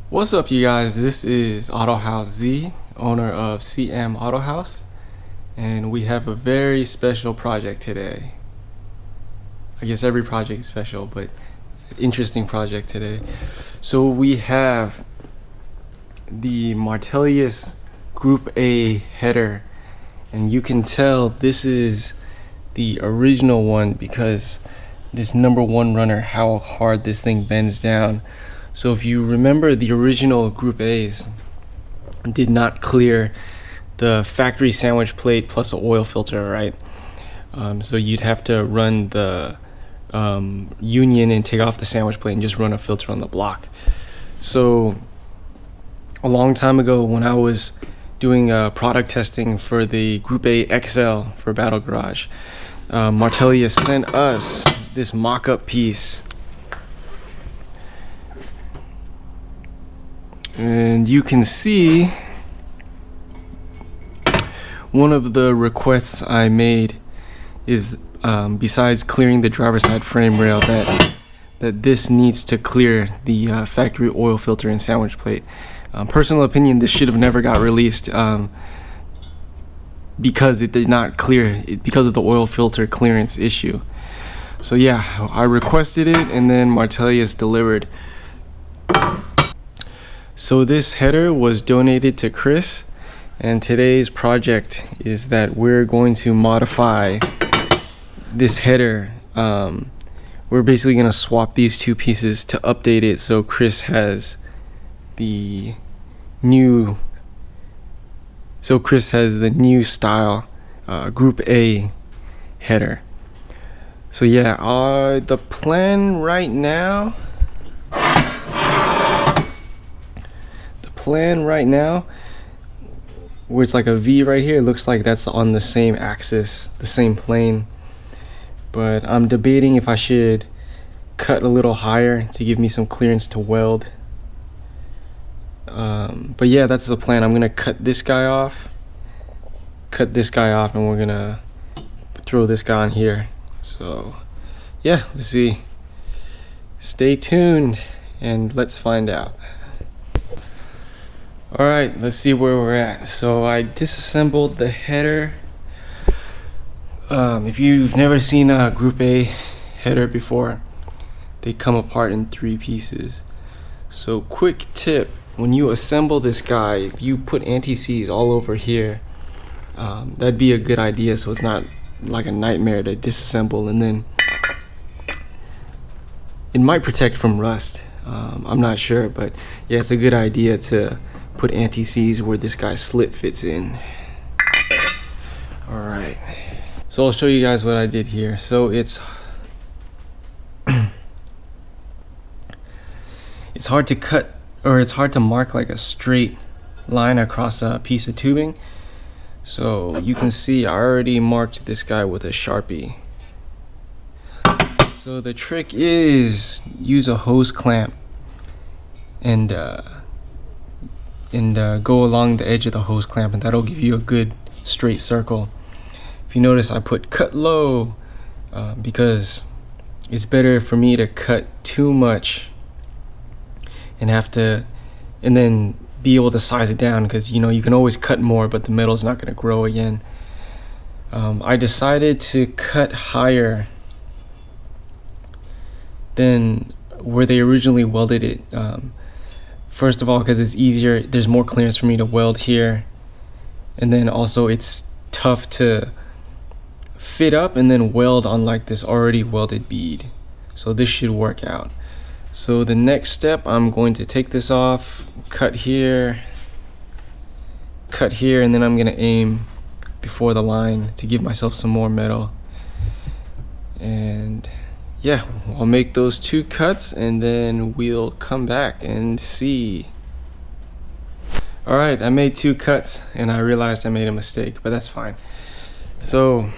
What's up, you guys? This is Autohaus Z, owner of CM Autohaus, and we have a very special project today. I guess every project is special, but interesting project today. So we have the Martelius Group A header, and you can tell this is the original one because this number one runner, how hard this thing bends down. So if you remember, the original Group A's did not clear the factory sandwich plate plus an oil filter, right? So you'd have to run the union and take off the sandwich plate and just run a filter on the block. So a long time ago, when I was doing product testing for the Group A XL for Battle Garage, Martelius sent us this mock-up piece. And you can see one of the requests I made is besides clearing the driver's side frame rail, that this needs to clear the factory oil filter and sandwich plate. Personal opinion, this should have never got released because it did not clear it, because of the oil filter clearance issue. So yeah, I requested it and then Martelius delivered. So this header was donated to Chris, and today's project is that we're going to modify this header. We're basically going to swap these two pieces to update it so Chris has the new style Group A header. So yeah, the plan right now where it's like a V right here, it looks like that's on the same axis, the same plane, but I'm debating if I should cut a little higher to give me some clearance to weld. But yeah, that's the plan. I'm gonna cut this guy off, and we're gonna throw this guy on here. So yeah, let's see, stay tuned and let's find out. Alright, let's see where we're at. So I disassembled the header. If you've never seen a Group A header before, they come apart in 3 pieces. So quick tip, when you assemble this guy, if you put anti-seize all over here, that'd be a good idea so it's not like a nightmare to disassemble, and then it might protect from rust. I'm not sure, but yeah, it's a good idea to put anti-seize where this guy's slit fits in. Alright, so I'll show you guys what I did here. So it's hard to cut, or it's hard to mark like a straight line across a piece of tubing. So you can see I already marked this guy with a Sharpie. So the trick is use a hose clamp and go along the edge of the hose clamp, and that'll give you a good straight circle. If you notice, I put cut low because it's better for me to cut too much and then be able to size it down, because you can always cut more but the metal's not going to grow again. I decided to cut higher than where they originally welded it. First of all, because it's easier, there's more clearance for me to weld here, and then also it's tough to fit up and then weld on like this already welded bead. So this should work out. So the next step, I'm going to take this off, cut here, and then I'm going to aim before the line to give myself some more metal. And yeah, I'll make those 2 cuts and then we'll come back and see. Alright, I made 2 cuts and I realized I made a mistake, but that's fine. So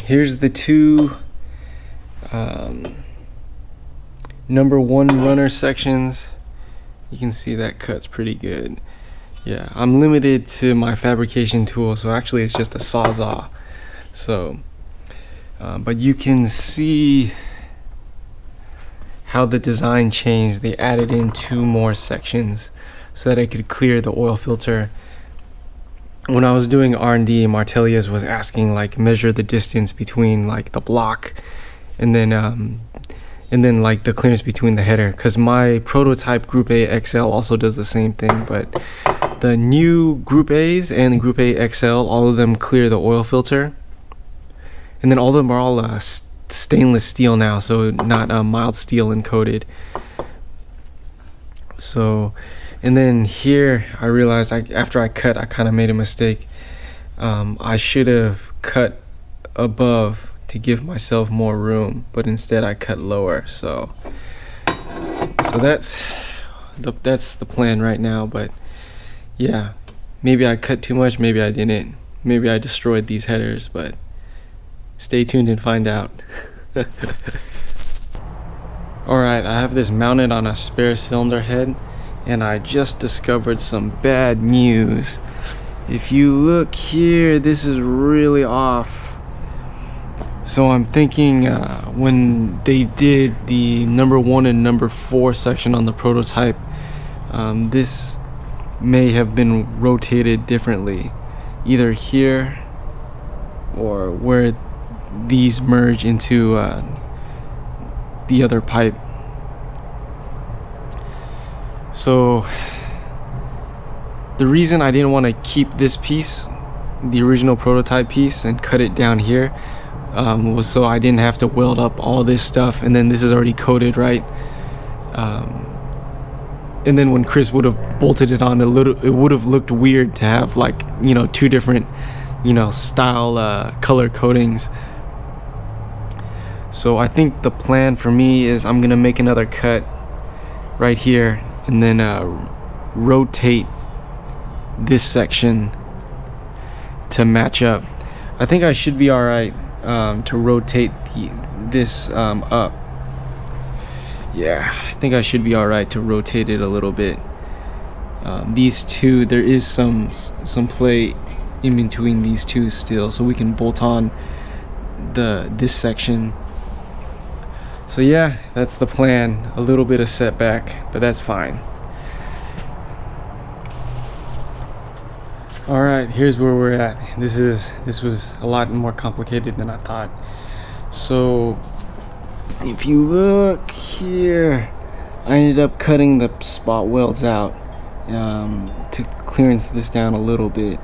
here's the 2 number 1 runner sections. You can see that cut's pretty good. Yeah, I'm limited to my fabrication tool, so actually it's just a sawzall. So but you can see how the design changed. They added in 2 more sections so that I could clear the oil filter. When I was doing R&D, Martelius was asking like measure the distance between like the block and then like the clearance between the header, because my prototype Group A XL also does the same thing. But the new Group A's and Group A XL, all of them clear the oil filter, and then all of them are all stainless steel now, so not mild steel encoded. So, and then here I realized after I cut, I kind of made a mistake. I should have cut above to give myself more room, but instead I cut lower. So that's the plan right now. But yeah, maybe I cut too much, maybe I didn't, maybe I destroyed these headers, but stay tuned and find out. Alright, I have this mounted on a spare cylinder head, and I just discovered some bad news. If you look here, this is really off. So I'm thinking when they did the number 1 and number 4 section on the prototype, this may have been rotated differently, either here or where these merge into the other pipe. So the reason I didn't want to keep this piece, the original prototype piece, and cut it down here was so I didn't have to weld up all this stuff, and then this is already coated, right? And then when Chris would have bolted it on, it would have looked weird to have like 2 different style color coatings. So I think the plan for me is I'm gonna make another cut right here and then rotate this section to match up. I think I should be alright to rotate this up. Yeah, I think I should be alright to rotate it a little bit. These two, there is some play in between these two still, so we can bolt on this section. So yeah, that's the plan. A little bit of setback, but that's fine. Alright, here's where we're at. This was a lot more complicated than I thought. So if you look here, I ended up cutting the spot welds out to clearance this down a little bit,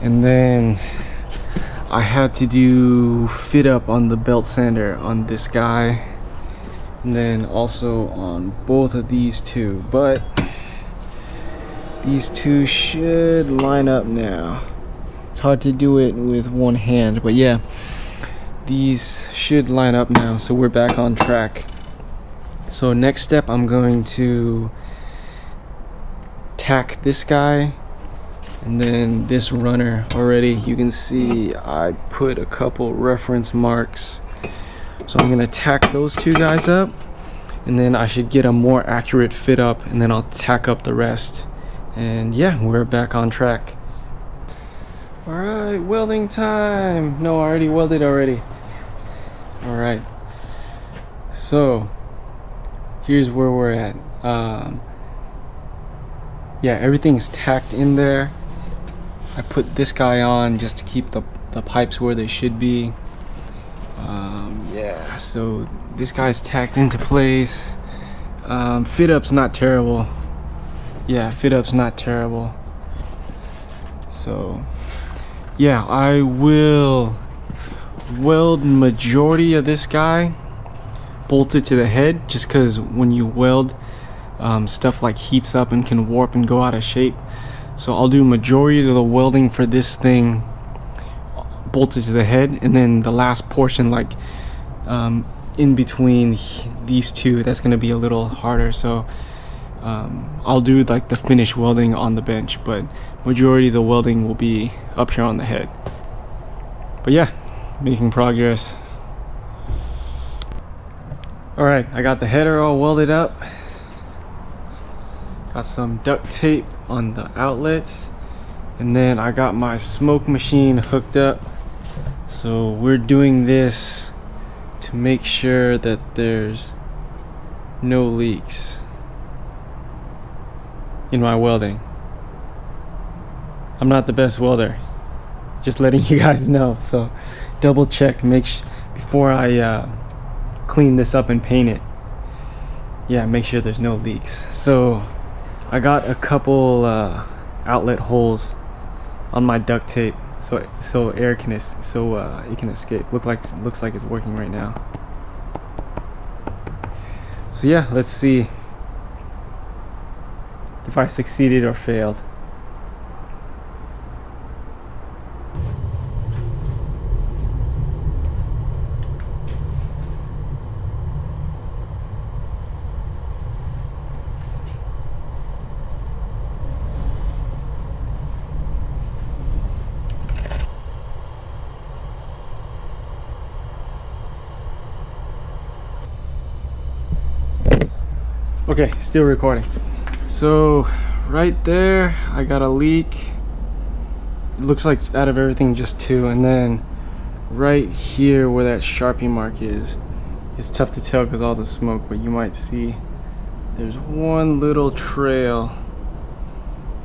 and then I had to do fit up on the belt sander on this guy, and then also on both of these two, but these two should line up now. It's hard to do it with one hand, but yeah, these should line up now, so we're back on track. So next step, I'm going to tack this guy, and then this runner. Already you can see I put a couple reference marks, so I'm gonna tack those 2 guys up, and then I should get a more accurate fit up, and then I'll tack up the rest. And yeah, we're back on track. Alright, welding time. No, I already welded already. Alright, so here's where we're at. Yeah, everything's tacked in there. I put this guy on just to keep the pipes where they should be. Yeah, so this guy's tacked into place. Fit up's not terrible. Yeah, fit up's not terrible. So yeah, I will weld majority of this guy bolted to the head, just because when you weld, stuff like heats up and can warp and go out of shape. So I'll do majority of the welding for this thing bolted to the head, and then the last portion, like in between these two, that's going to be a little harder. So I'll do like the finish welding on the bench, but majority of the welding will be up here on the head. But yeah, making progress. Alright, I got the header all welded up. Got some duct tape on the outlets, and then I got my smoke machine hooked up. So we're doing this to make sure that there's no leaks in my welding. I'm not the best welder, just letting you guys know. So double check, before I clean this up and paint it. Yeah, make sure there's no leaks. So I got a couple outlet holes on my duct tape, so air can it can escape. Looks like it's working right now. So yeah, let's see if I succeeded or failed. Okay, still recording. So right there I got a leak. It looks like out of everything just two, and then right here where that Sharpie mark is, it's tough to tell because all the smoke, but you might see there's one little trail,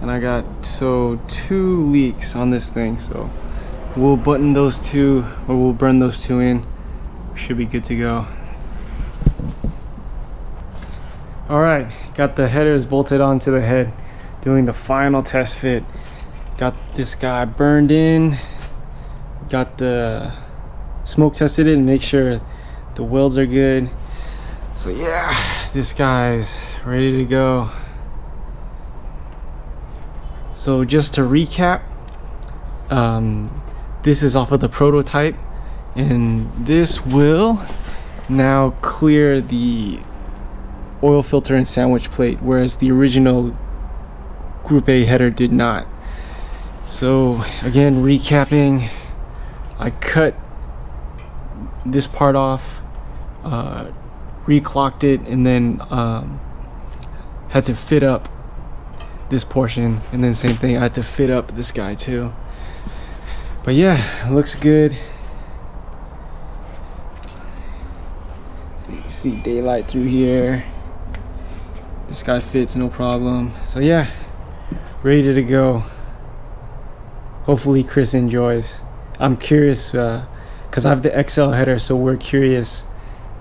and I got two leaks on this thing. So we'll button those two, or we'll burn those two in. Should be good to go. Alright, got the headers bolted onto the head, doing the final test fit. Got this guy burned in, got the smoke tested it and make sure the welds are good. So yeah, this guy's ready to go. So just to recap, this is off of the prototype, and this will now clear the oil filter and sandwich plate, whereas the original Group A header did not. So again, recapping, I cut this part off, reclocked it, and then had to fit up this portion, and then same thing, I had to fit up this guy too. But yeah, it looks good. So you can see daylight through here. This guy fits no problem. So yeah, ready to go. Hopefully Chris enjoys. I'm curious because I have the XL header, so we're curious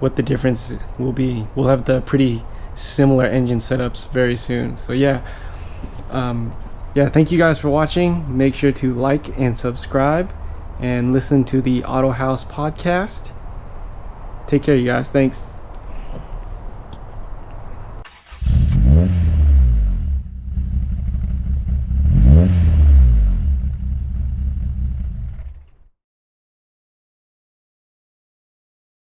what the difference will be. We'll have the pretty similar engine setups very soon. So yeah, thank you guys for watching. Make sure to like and subscribe and listen to the Autohaus Podcast. Take care, you guys. Thanks.